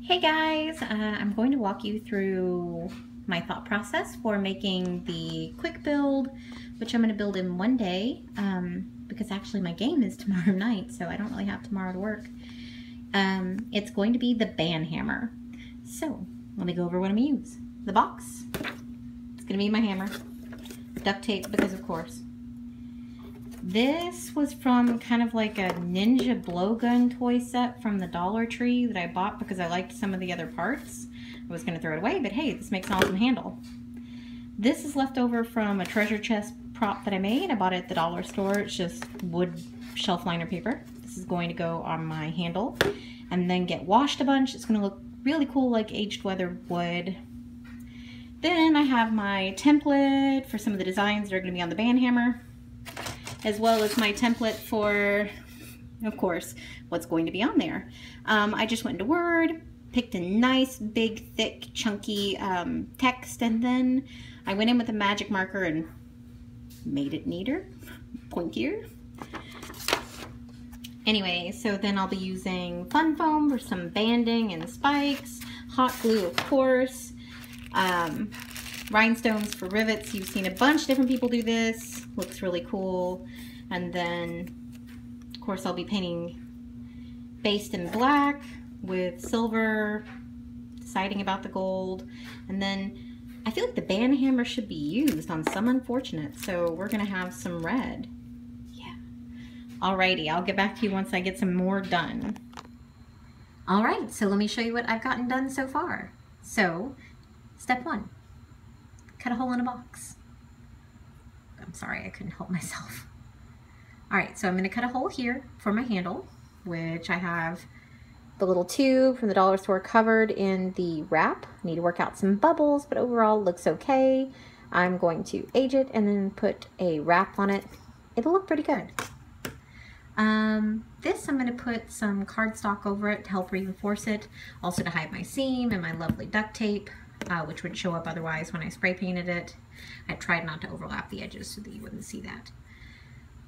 Hey guys, I'm going to walk you through my thought process for making the quick build, which I'm going to build in one day, because actually my game is tomorrow night, so I don't really have tomorrow to work. It's going to be the band hammer. So let me go over what I'm going to use. The box, it's going to be my hammer. Duct tape, because of course. This was from kind of like a ninja blowgun toy set from the Dollar Tree that I bought because I liked some of the other parts. I was going to throw it away, but hey, this makes an awesome handle. This is left over from a treasure chest prop that I made. I bought it at the dollar store. It's just wood shelf liner paper. This is going to go on my handle and then get washed a bunch. It's going to look really cool like aged weathered wood. Then I have my template for some of the designs that are going to be on the band hammer, as well as my template for, of course, what's going to be on there. I just went into Word, picked a nice, big, thick, chunky text, and then I went in with a magic marker and made it neater, pointier. Anyway, so then I'll be using fun foam for some banding and spikes, hot glue, of course, rhinestones for rivets. You've seen a bunch of different people do this. Looks really cool. And then, of course, I'll be painting based in black with silver, deciding about the gold. And then I feel like the band hammer should be used on some unfortunate, so we're gonna have some red. Yeah. Alrighty, I'll get back to you once I get some more done. Alright, so let me show you what I've gotten done so far. So, step one. Cut a hole in a box. I'm sorry, I couldn't help myself. All right, so I'm gonna cut a hole here for my handle, which I have the little tube from the dollar store covered in the wrap. I need to work out some bubbles, but overall looks okay. I'm going to age it and then put a wrap on it. It'll look pretty good. This I'm gonna put some cardstock over it to help reinforce it, also to hide my seam and my lovely duct tape. Which would show up otherwise when I spray painted it. I tried not to overlap the edges so that you wouldn't see that.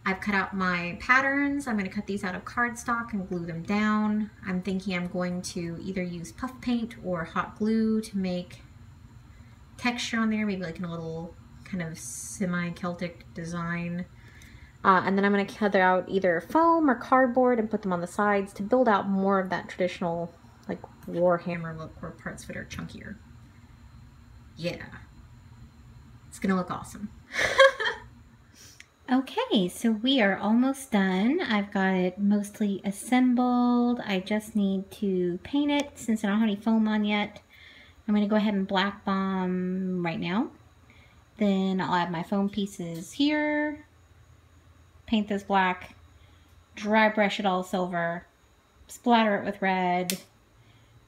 I've cut out my patterns. I'm going to cut these out of cardstock and glue them down. I'm thinking I'm going to either use puff paint or hot glue to make texture on there, maybe like in a little kind of semi-Celtic design. And then I'm going to cut out either foam or cardboard and put them on the sides to build out more of that traditional like Warhammer look where parts of it are chunkier. Yeah, it's gonna look awesome. Okay, so we are almost done. I've got it mostly assembled. I just need to paint it since I don't have any foam on yet. I'm gonna go ahead and black bomb right now. Then I'll add my foam pieces here, paint this black, dry brush it all silver, splatter it with red,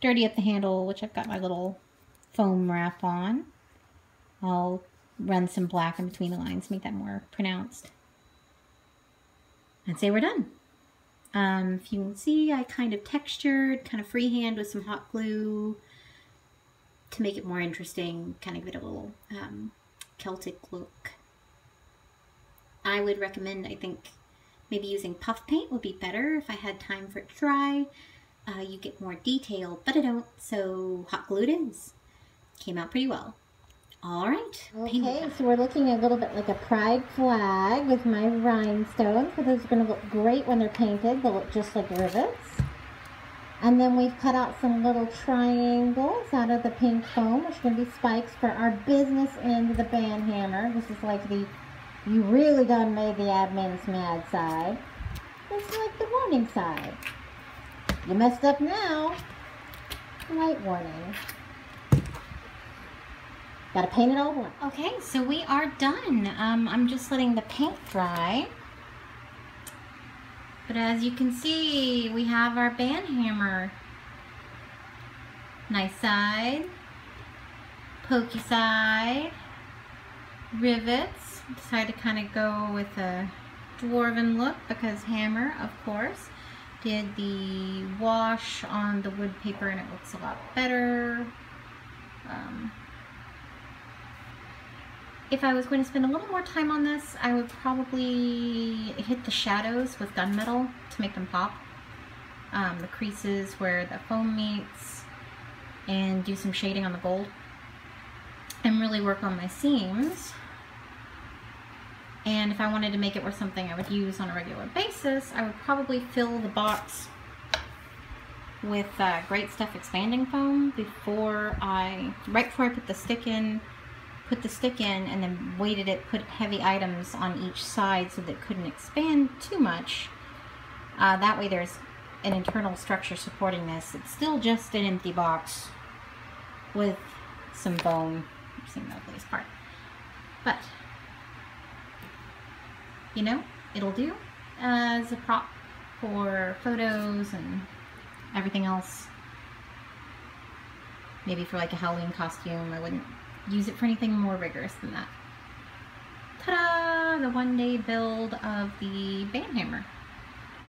dirty up the handle, which I've got my little foam wrap on. I'll run some black in between the lines, make that more pronounced. And say we're done. If you can see, I kind of textured, kind of freehand with some hot glue to make it more interesting, kind of give it a little Celtic look. I would recommend, I think, maybe using puff paint would be better if I had time for it to dry. You get more detail, but I don't, so hot glue it is. Came out pretty well. All right. Okay, so we're looking a little bit like a pride flag with my rhinestones. So those are going to look great when they're painted. They'll look just like rivets. And then we've cut out some little triangles out of the pink foam, which are going to be spikes for our business end of the band hammer. This is like the, you really done made the admins mad side. This is like the warning side. You messed up now. Light warning. Gotta paint it all black. Okay, so we are done. I'm just letting the paint dry. But as you can see, we have our band hammer. Nice side, pokey side, rivets. Decided to kind of go with a dwarven look because hammer, of course. Did the wash on the wood paper and it looks a lot better. If I was going to spend a little more time on this, I would probably hit the shadows with gunmetal to make them pop. the creases where the foam meets and do some shading on the gold and really work on my seams. And if I wanted to make it worth something I would use on a regular basis, I would probably fill the box with Great Stuff expanding foam right before I put the stick in, and then weighted it, put heavy items on each side so that it couldn't expand too much. That way there's an internal structure supporting this. It's still just an empty box with some foam. I'm seeing the ugliest part. But, you know, it'll do as a prop for photos and everything else. Maybe for like a Halloween costume. I wouldn't use it for anything more rigorous than that. Ta-da! The one-day build of the band hammer.